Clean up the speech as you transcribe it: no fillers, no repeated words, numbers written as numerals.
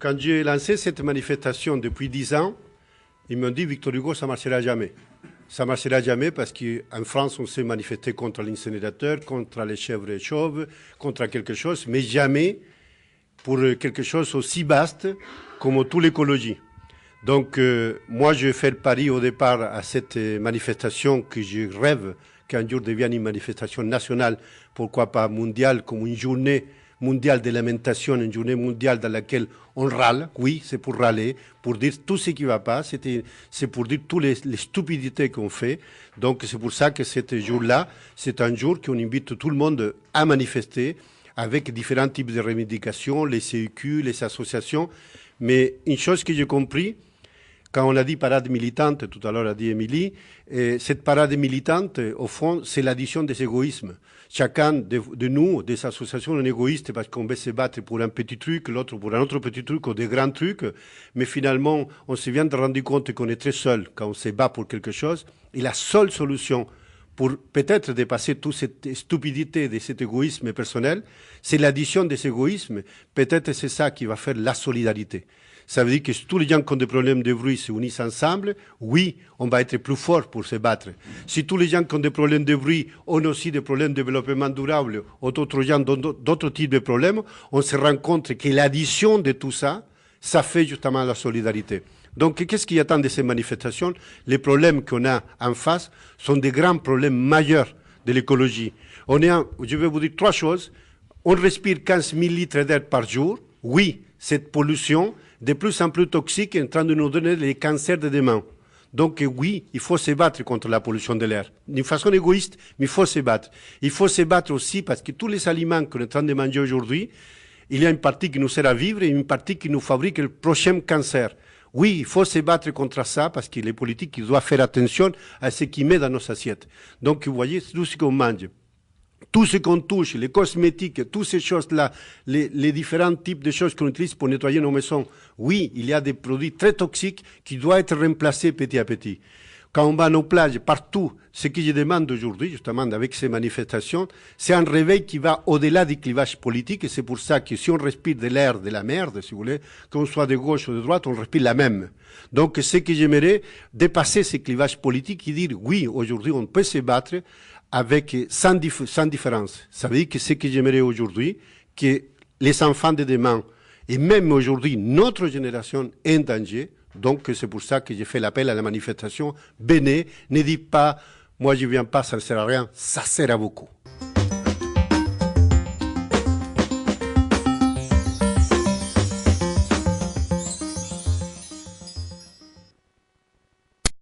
Quand j'ai lancé cette manifestation depuis 10 ans, ils m'ont dit Victor Hugo, ça ne marchera jamais. Ça ne marchera jamais parce qu'en France, on s'est manifesté contre l'incinérateur, contre les chèvres chauves, contre quelque chose, mais jamais pour quelque chose aussi vaste comme toute l'écologie. Donc, moi, je fais le pari au départ à cette manifestation que je rêve qu'un jour devienne une manifestation nationale, pourquoi pas mondiale, comme une journée mondiale de lamentation, une journée mondiale dans laquelle on râle. Oui, c'est pour râler, pour dire tout ce qui ne va pas, c'est pour dire toutes les stupidités qu'on fait. Donc, c'est pour ça que ce jour-là, c'est un jour qu'on invite tout le monde à manifester avec différents types de revendications, les CEQ, les associations. Mais une chose que j'ai compris, quand on a dit parade militante, tout à l'heure a dit Émilie, cette parade militante, au fond, c'est l'addition des égoïsmes. Chacun de nous, des associations, est égoïste parce qu'on veut se battre pour un petit truc, l'autre pour un autre petit truc ou des grands trucs. Mais finalement, on se vient de rendre compte qu'on est très seul quand on se bat pour quelque chose. Et la seule solution pour peut-être dépasser toute cette stupidité de cet égoïsme personnel, c'est l'addition des égoïsmes. Peut-être c'est ça qui va faire la solidarité. Ça veut dire que si tous les gens qui ont des problèmes de bruit se unissent ensemble, oui, on va être plus fort pour se battre. Si tous les gens qui ont des problèmes de bruit ont aussi des problèmes de développement durable ou d'autres gens d'autres types de problèmes, on se rend compte que l'addition de tout ça, ça fait justement la solidarité. Donc, qu'est-ce qui attend de ces manifestations? Les problèmes qu'on a en face sont des grands problèmes majeurs de l'écologie. Je vais vous dire 3 choses. On respire 15 000 litres d'air par jour. Oui, cette pollution de plus en plus toxique est en train de nous donner les cancers de demain. Donc oui, il faut se battre contre la pollution de l'air. D'une façon égoïste, mais il faut se battre. Il faut se battre aussi parce que tous les aliments qu'on est en train de manger aujourd'hui, il y a une partie qui nous sert à vivre et une partie qui nous fabrique le prochain cancer. Oui, il faut se battre contre ça parce que les politiques ils doivent faire attention à ce qu'ils mettent dans nos assiettes. Donc vous voyez, tout ce qu'on mange, tout ce qu'on touche, les cosmétiques, toutes ces choses-là, les différents types de choses qu'on utilise pour nettoyer nos maisons, oui, il y a des produits très toxiques qui doivent être remplacés petit à petit. Quand on va à nos plages, partout, ce que je demande aujourd'hui, justement, avec ces manifestations, c'est un réveil qui va au-delà du clivage politique, et c'est pour ça que si on respire de l'air de la merde, si vous voulez, qu'on soit de gauche ou de droite, on respire la même. Donc, ce que j'aimerais, dépasser ces clivages politiques et dire, oui, aujourd'hui, on peut se battre sans différence. Ça veut dire que ce que j'aimerais aujourd'hui, que les enfants de demain, et même aujourd'hui, notre génération est en danger. Donc, c'est pour ça que j'ai fait l'appel à la manifestation. Venez, ne dites pas, moi je ne viens pas, ça ne sert à rien, ça sert à beaucoup.